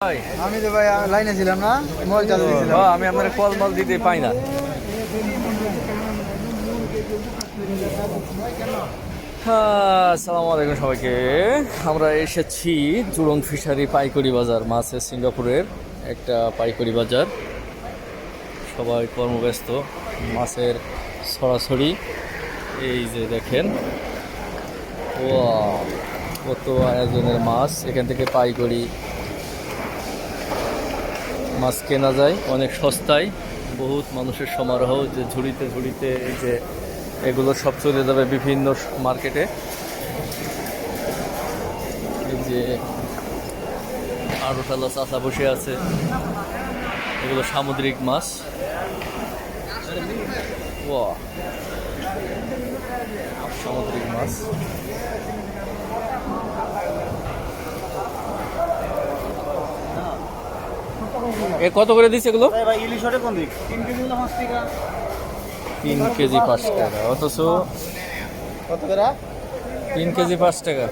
ভাই আমি তো ভাই লাইনে ছিলাম না, মোবাইল চার্জ দিয়েছিলাম। আমি আপনার কল মল দিতে পাই না। হ্যাঁ, আসসালামু আলাইকুম সবাইকে। আমরা এসেছি জুড়ং ফিশারি পাইকারি বাজার, মাছের সিঙ্গাপুরের একটা পাইকারি বাজার। সবাই কর্মব্যস্ত, মাছের ছড়াছড়ি। এই যে দেখেন, ওয়াও, কত আয়োজনের মাছ। এখান থেকে পাইকারি মাছ কেনা যায় অনেক সস্তায়। বহুত মানুষের সমারোহ, যে ঝুড়িতে ঝুড়িতে এই যে এগুলো সব চলে যাবে বিভিন্ন মার্কেটে। এই যে আরো ফেলা চাষা বসে আছে, এগুলো সামুদ্রিক মাছ। ওয়া, সামুদ্রিক মাছ। এ কত করে দিচ্ছে এগুলো? 3 কেজি 5 টাকা, অথচ কত করে? 3 কেজি 5 টাকা।